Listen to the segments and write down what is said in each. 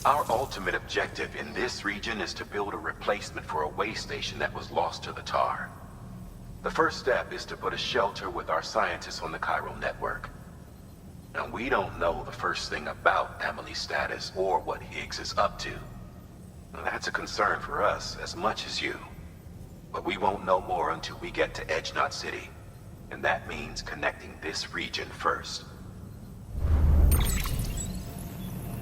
Our ultimate objective in this region is to build a replacement for a way station that was lost to the tar. The first step is to put a shelter with our scientists on the Chiral network. Now, we don't know the first thing about Emily's status or what Higgs is up to. Now, that's a concern for us as much as you. But we won't know more until we get to Edge Knot City. And that means connecting this region first.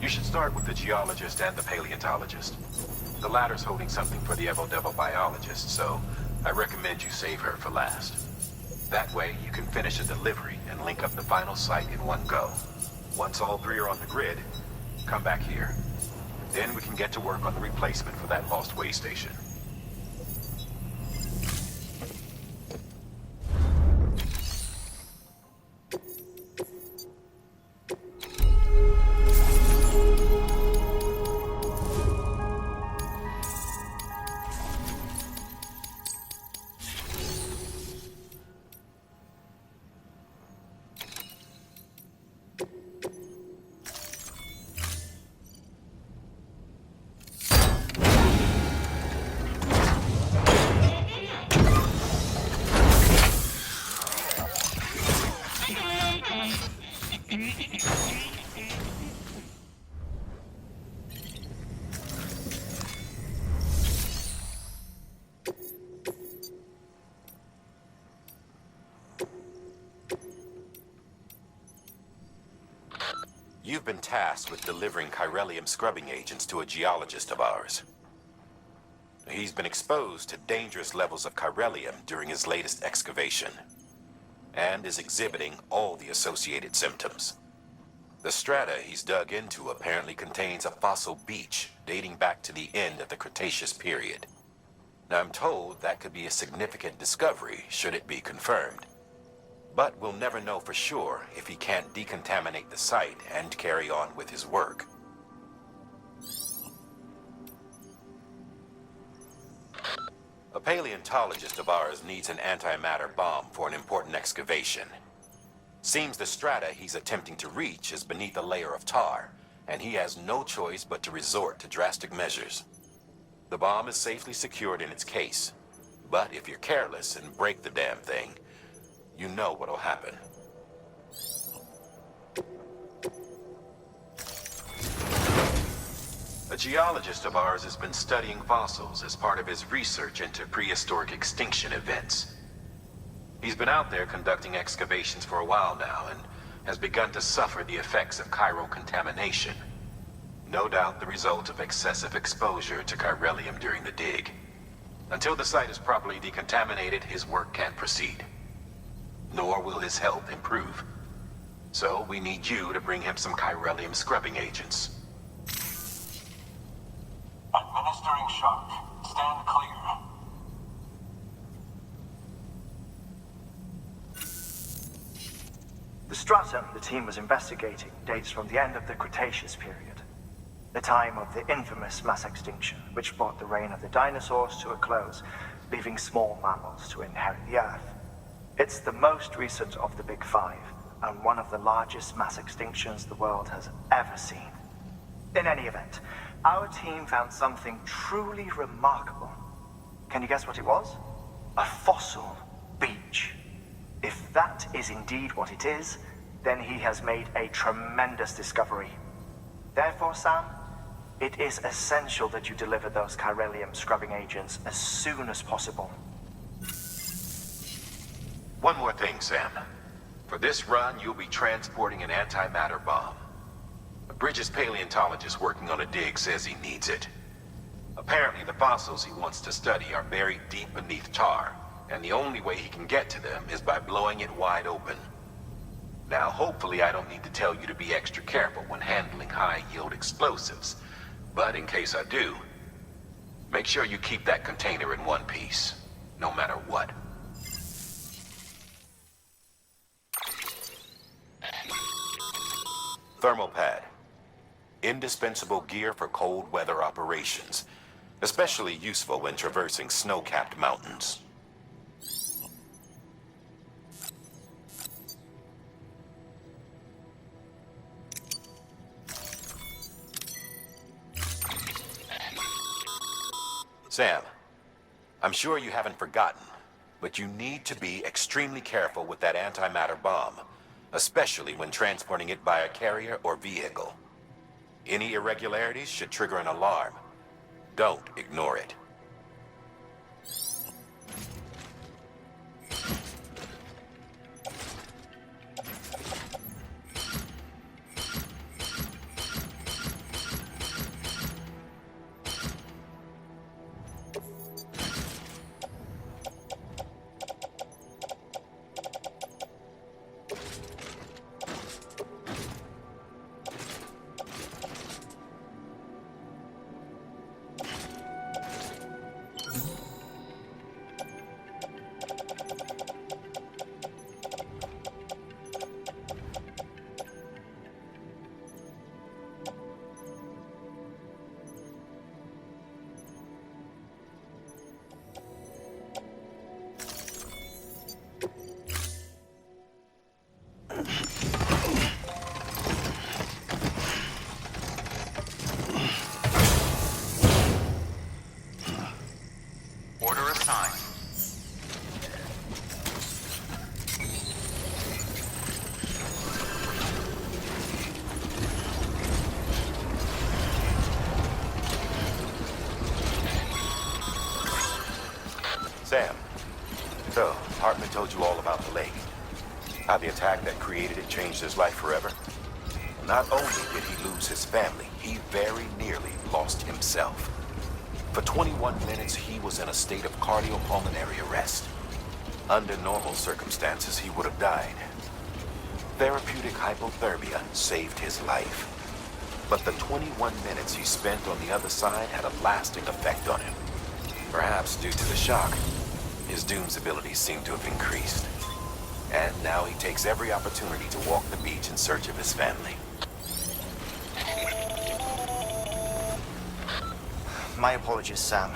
You should start with the geologist and the paleontologist. The latter's holding something for the Evo-Devo biologist, so I recommend you save her for last. That way, you can finish a delivery and link up the final site in one go. Once all three are on the grid, come back here. Then we can get to work on the replacement for that lost way station. You've been tasked with delivering chiralium scrubbing agents to a geologist of ours. He's been exposed to dangerous levels of chiralium during his latest excavation, and is exhibiting all the associated symptoms. The strata he's dug into apparently contains a fossil beach dating back to the end of the Cretaceous period. Now, I'm told that could be a significant discovery should it be confirmed. But we'll never know for sure if he can't decontaminate the site and carry on with his work. A paleontologist of ours needs an antimatter bomb for an important excavation. Seems the strata he's attempting to reach is beneath a layer of tar, and he has no choice but to resort to drastic measures. The bomb is safely secured in its case, but if you're careless and break the damn thing, you know what'll happen. A geologist of ours has been studying fossils as part of his research into prehistoric extinction events. He's been out there conducting excavations for a while now and has begun to suffer the effects of chiral contamination. No doubt the result of excessive exposure to chiralium during the dig. Until the site is properly decontaminated, his work can't proceed. Nor will his health improve. So we need you to bring him some chiralium scrubbing agents. Administering shock. Stand clear. The stratum the team was investigating dates from the end of the Cretaceous period, the time of the infamous mass extinction, which brought the reign of the dinosaurs to a close, leaving small mammals to inherit the Earth. It's the most recent of the Big Five, and one of the largest mass extinctions the world has ever seen. In any event, our team found something truly remarkable. Can you guess what it was? A fossil beach. If that is indeed what it is, then he has made a tremendous discovery. Therefore, Sam, it is essential that you deliver those chiralium scrubbing agents as soon as possible. One more thing, Sam. For this run, you'll be transporting an antimatter bomb. Bridges' paleontologist working on a dig says he needs it. Apparently, the fossils he wants to study are buried deep beneath tar, and the only way he can get to them is by blowing it wide open. Now, hopefully I don't need to tell you to be extra careful when handling high-yield explosives, but in case I do, make sure you keep that container in one piece, no matter what. Thermal pad. Indispensable gear for cold weather operations, especially useful when traversing snow-capped mountains. Sam, I'm sure you haven't forgotten, but you need to be extremely careful with that antimatter bomb, especially when transporting it by a carrier or vehicle. Any irregularities should trigger an alarm. Don't ignore it. Order assigned. Sam, so Hartman told you all about the lake. How the attack that created it changed his life forever. Not only did he lose his family, he very nearly lost himself. For 21 minutes, he was in a state of cardiopulmonary arrest. Under normal circumstances, he would have died. Therapeutic hypothermia saved his life. But the 21 minutes he spent on the other side had a lasting effect on him. Perhaps due to the shock, his Doom's abilities seem to have increased. And now he takes every opportunity to walk the beach in search of his family. My apologies, Sam.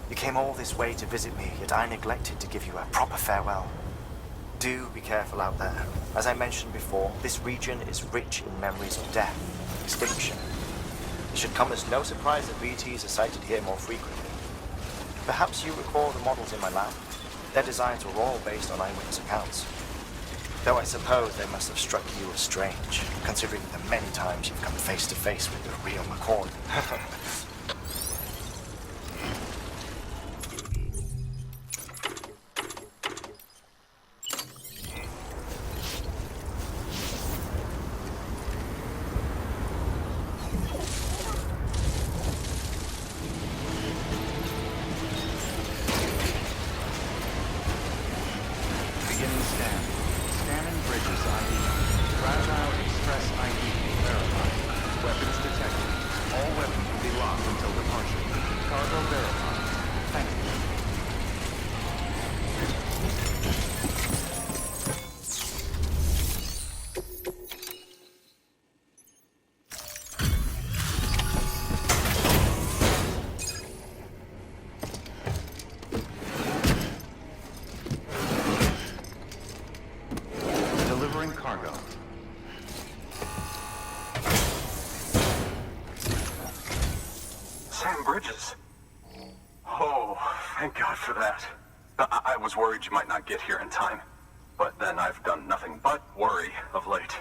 You came all this way to visit me, yet I neglected to give you a proper farewell. Do be careful out there. As I mentioned before, this region is rich in memories of death, extinction. It should come as no surprise that BTs are sighted here more frequently. Perhaps you recall the models in my lab. Their designs were all based on eyewitness accounts. Though I suppose they must have struck you as strange, considering the many times you've come face to face with the real McCord. Beginning scan. Scanning bridges ID. Fragile Express ID verified. Weapons detected. All weapons will be locked until departure. Cargo verified. Thank you. Delivering cargo. Sam Bridges. Oh, thank God for that. I was worried you might not get here in time. But then I've done nothing but worry of late.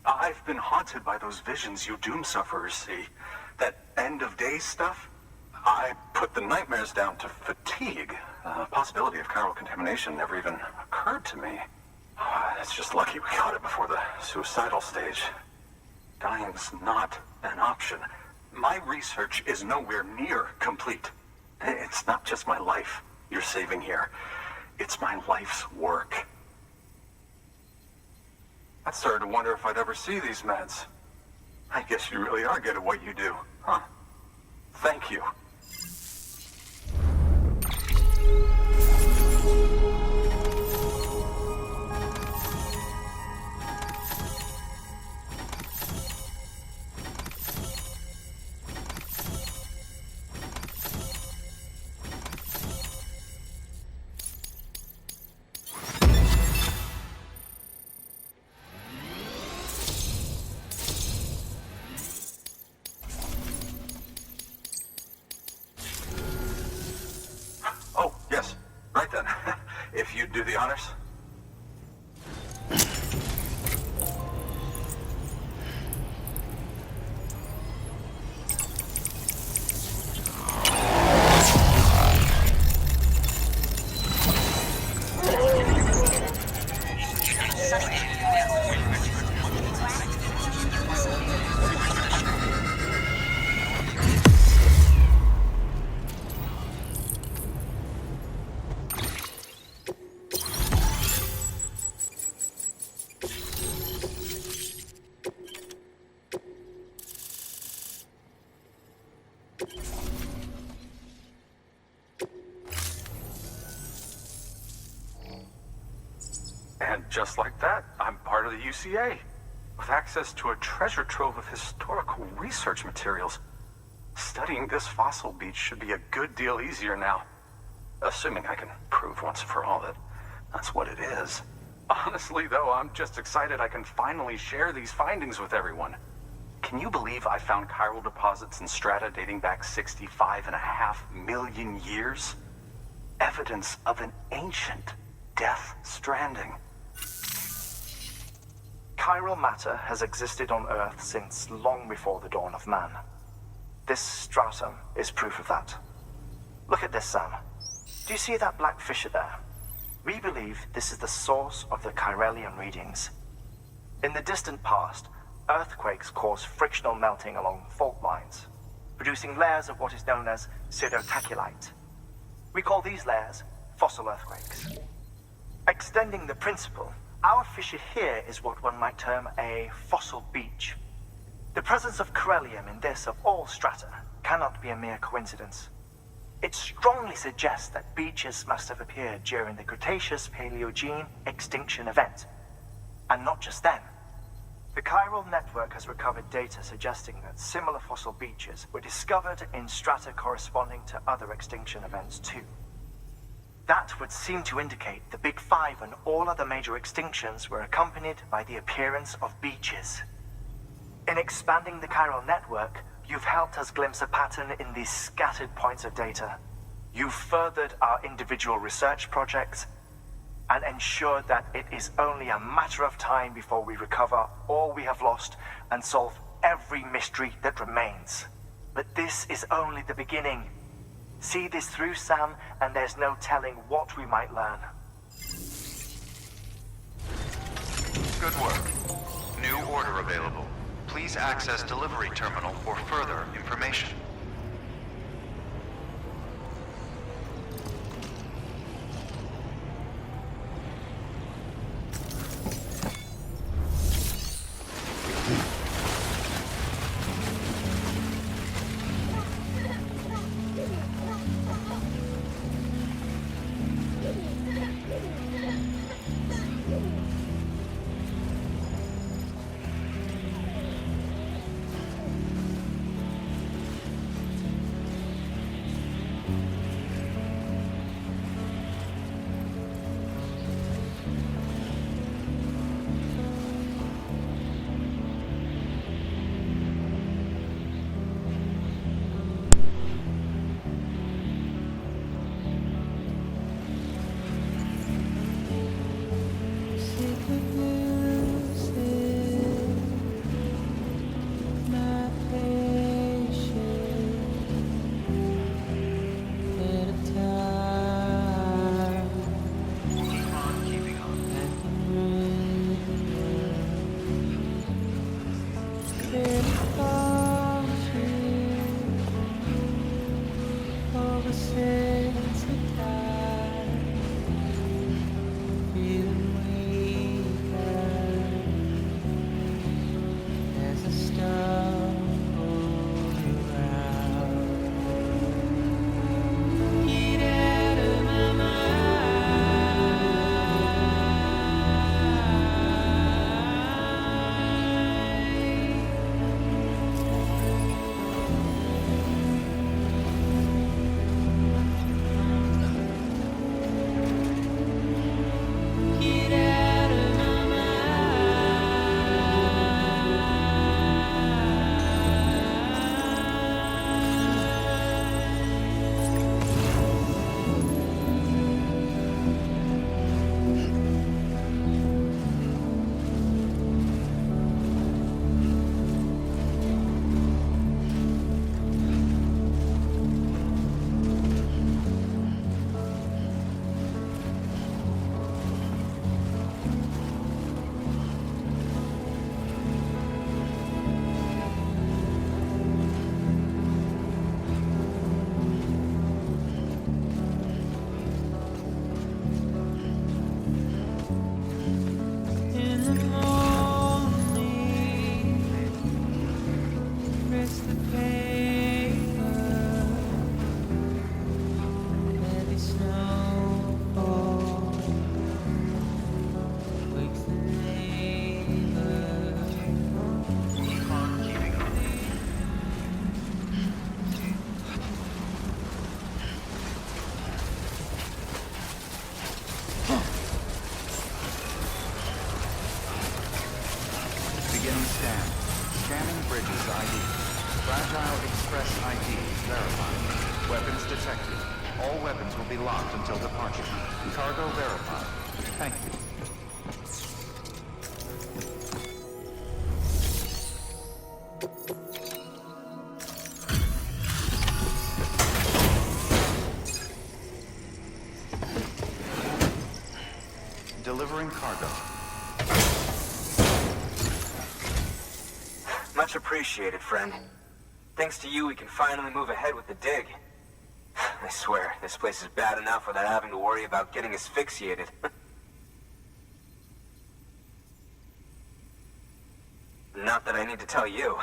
I've been haunted by those visions you Doom sufferers see. That end of days stuff. I put the nightmares down to fatigue. The possibility of chiral contamination never even occurred to me. It's just lucky we got it before the suicidal stage. Dying's not an option. My research is nowhere near complete. It's not just my life you're saving here. It's my life's work. I started to wonder if I'd ever see these meds. I guess you really are good at what you do, huh? Thank you. the honors. And just like that, I'm part of the UCA, with access to a treasure trove of historical research materials. Studying this fossil beach should be a good deal easier now. Assuming I can prove once for all that that's what it is. Honestly, though, I'm just excited I can finally share these findings with everyone. Can you believe I found chiral deposits in strata dating back 65.5 million years? Evidence of an ancient death stranding. Chiral matter has existed on Earth since long before the dawn of man. This stratum is proof of that. Look at this, Sam. Do you see that black fissure there? We believe this is the source of the chiralium readings. In the distant past, earthquakes cause frictional melting along fault lines, producing layers of what is known as pseudotachylite. We call these layers fossil earthquakes. Extending the principle, our fissure here is what one might term a fossil beach. The presence of chiralium in this of all strata cannot be a mere coincidence. It strongly suggests that beaches must have appeared during the Cretaceous-Paleogene extinction event. And not just then. The chiral network has recovered data suggesting that similar fossil beaches were discovered in strata corresponding to other extinction events too. That would seem to indicate the Big Five and all other major extinctions were accompanied by the appearance of beaches. In expanding the chiral network, you've helped us glimpse a pattern in these scattered points of data. You've furthered our individual research projects and ensured that it is only a matter of time before we recover all we have lost and solve every mystery that remains. But this is only the beginning. See this through, Sam, and there's no telling what we might learn. Good work. New order available. Please access delivery terminal for further information. Fragile Express ID verified. Weapons detected. All weapons will be locked until departure. Cargo verified. Thank you. Delivering cargo. Much appreciated, friend. Thanks to you, we can finally move ahead with the dig. I swear, this place is bad enough without having to worry about getting asphyxiated. Not that I need to tell you.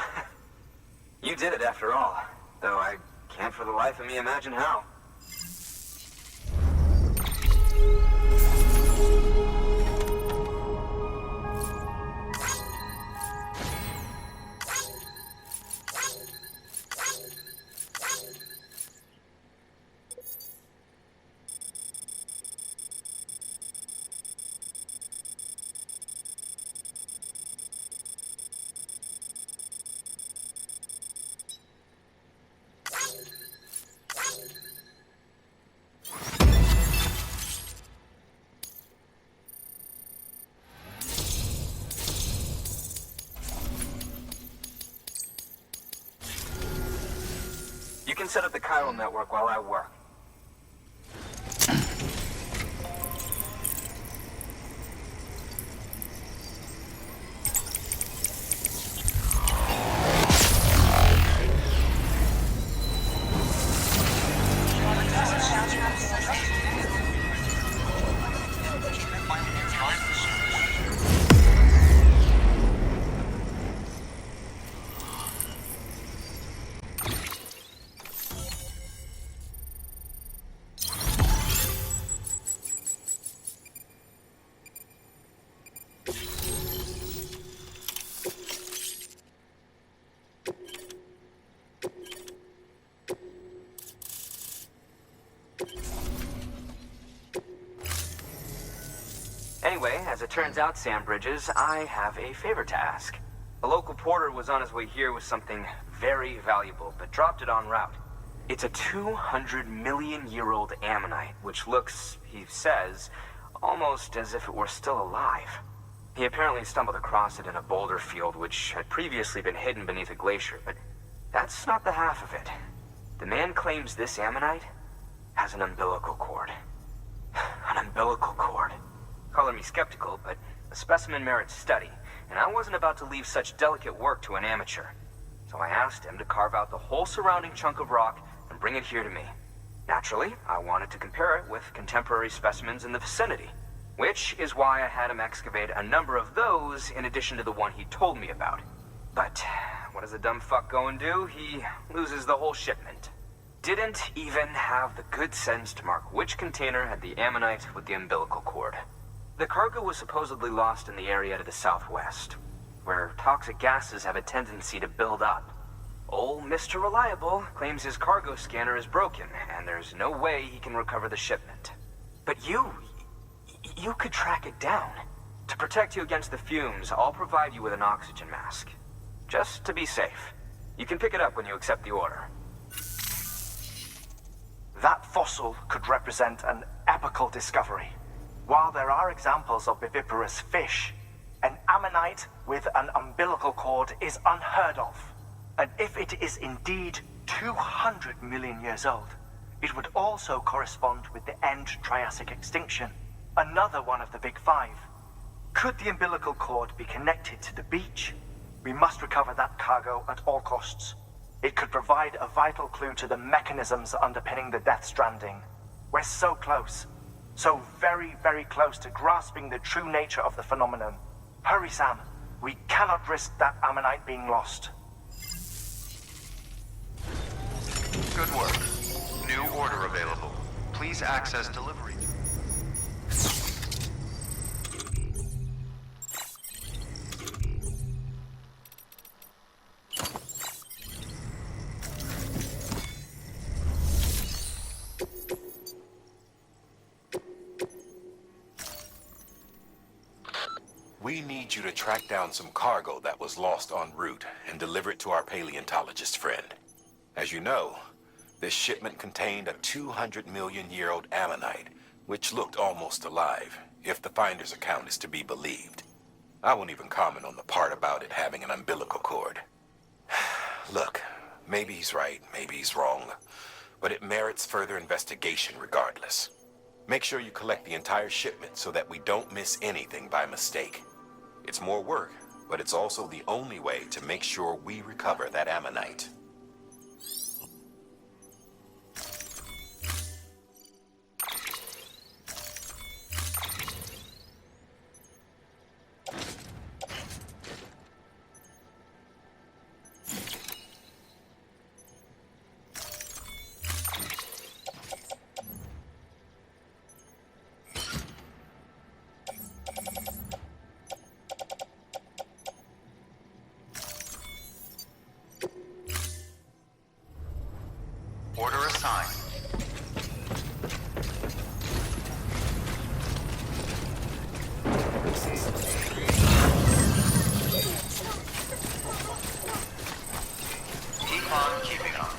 You did it after all, though I can't for the life of me imagine how. You can set up the chiral network while I work. Anyway, as it turns out, Sam Bridges, I have a favor to ask. A local porter was on his way here with something very valuable, but dropped it en route. It's a 200-million-year-old ammonite, which looks, he says, almost as if it were still alive. He apparently stumbled across it in a boulder field which had previously been hidden beneath a glacier, but that's not the half of it. The man claims this ammonite has an umbilical cord. An umbilical cord. Color me skeptical, but the specimen merits study, and I wasn't about to leave such delicate work to an amateur. So I asked him to carve out the whole surrounding chunk of rock and bring it here to me. Naturally, I wanted to compare it with contemporary specimens in the vicinity, which is why I had him excavate a number of those in addition to the one he told me about. But what does a dumb fuck go and do? He loses the whole shipment. Didn't even have the good sense to mark which container had the ammonite with the umbilical cord. The cargo was supposedly lost in the area to the southwest, where toxic gases have a tendency to build up. Old Mr. Reliable claims his cargo scanner is broken, and there's no way he can recover the shipment. But you could track it down. To protect you against the fumes, I'll provide you with an oxygen mask. Just to be safe. You can pick it up when you accept the order. That fossil could represent an epical discovery. While there are examples of viviparous fish, an ammonite with an umbilical cord is unheard of. And if it is indeed 200 million years old, it would also correspond with the end Triassic extinction, another one of the Big Five. Could the umbilical cord be connected to the beach? We must recover that cargo at all costs. It could provide a vital clue to the mechanisms underpinning the Death Stranding. We're so close. So very, very close to grasping the true nature of the phenomenon. Hurry, Sam. We cannot risk that ammonite being lost. Good work. New order available. Please access delivery. We need you to track down some cargo that was lost en route and deliver it to our paleontologist friend. As you know, this shipment contained a 200-million-year-old ammonite, which looked almost alive, if the finder's account is to be believed. I won't even comment on the part about it having an umbilical cord. Look, maybe he's right, maybe he's wrong, but it merits further investigation regardless. Make sure you collect the entire shipment so that we don't miss anything by mistake. It's more work, but it's also the only way to make sure we recover that ammonite. Order assigned. Keep on keeping on.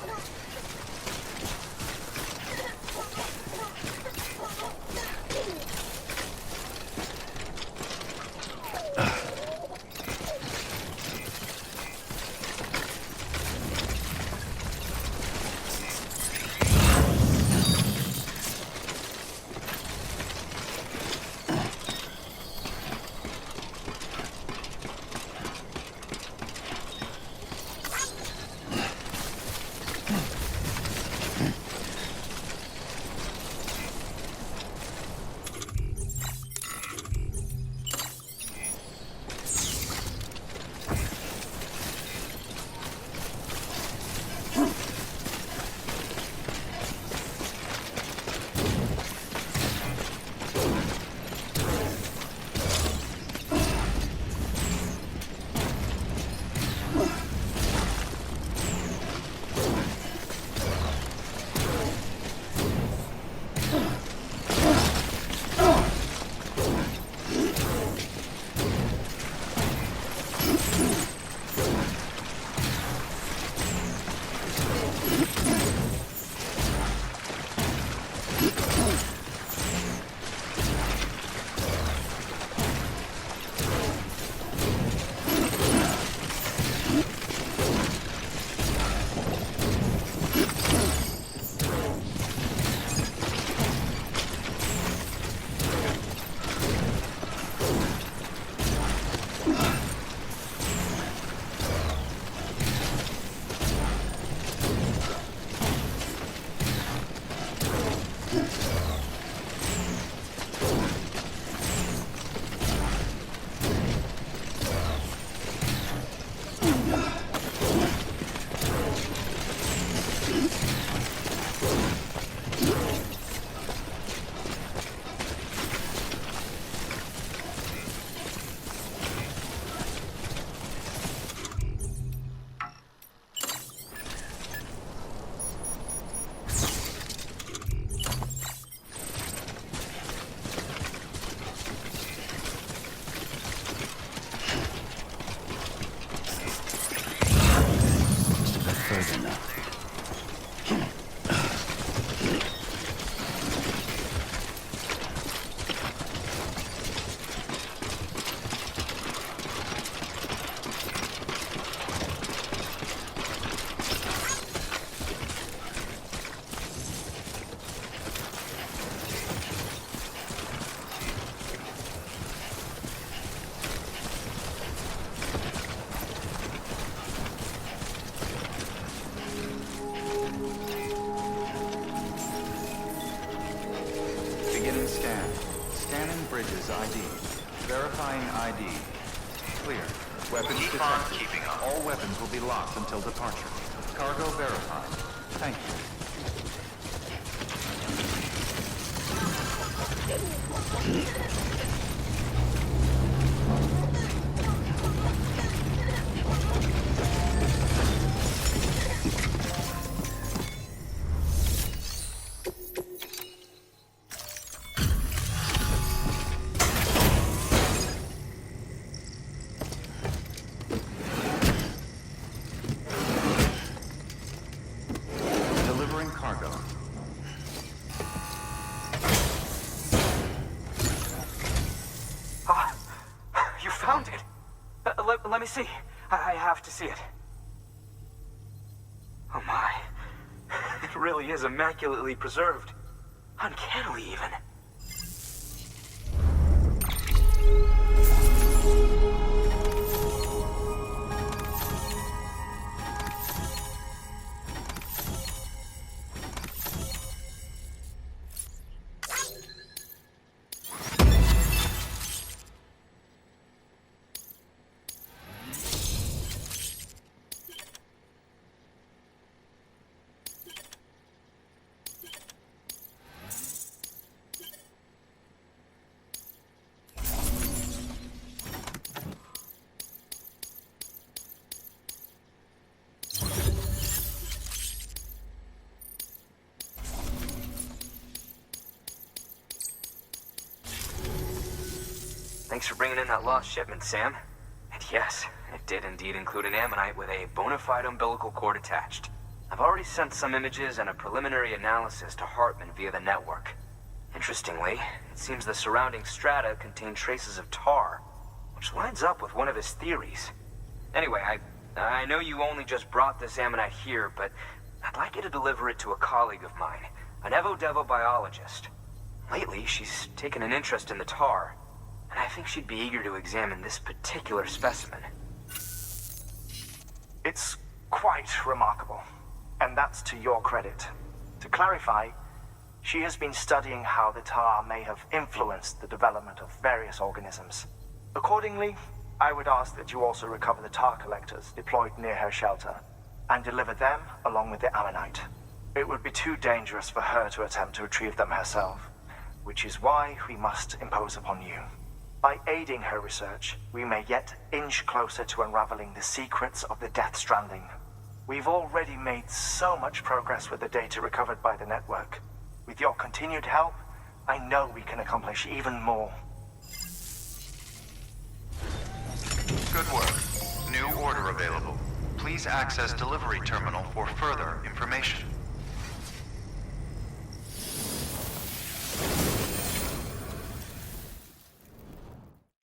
Bridges ID. Verifying ID. Clear. Weapons Keep detected. on keeping on. All weapons will be locked until departure. Cargo verified. Thank you. me see. I have to see it. Oh my. It really is immaculately preserved. Uncannily, even. Thanks for bringing in that lost shipment, Sam. And yes, it did indeed include an ammonite with a bona fide umbilical cord attached. I've already sent some images and a preliminary analysis to Hartman via the network. Interestingly, it seems the surrounding strata contain traces of tar, which lines up with one of his theories. Anyway, I know you only just brought this ammonite here, but I'd like you to deliver it to a colleague of mine, an Evo-Devo biologist. Lately, she's taken an interest in the tar, and I think she'd be eager to examine this particular specimen. It's quite remarkable, and that's to your credit. To clarify, she has been studying how the tar may have influenced the development of various organisms. Accordingly, I would ask that you also recover the tar collectors deployed near her shelter, and deliver them along with the ammonite. It would be too dangerous for her to attempt to retrieve them herself, which is why we must impose upon you. By aiding her research, we may yet inch closer to unraveling the secrets of the Death Stranding. We've already made so much progress with the data recovered by the network. With your continued help, I know we can accomplish even more. Good work. New order available. Please access delivery terminal for further information.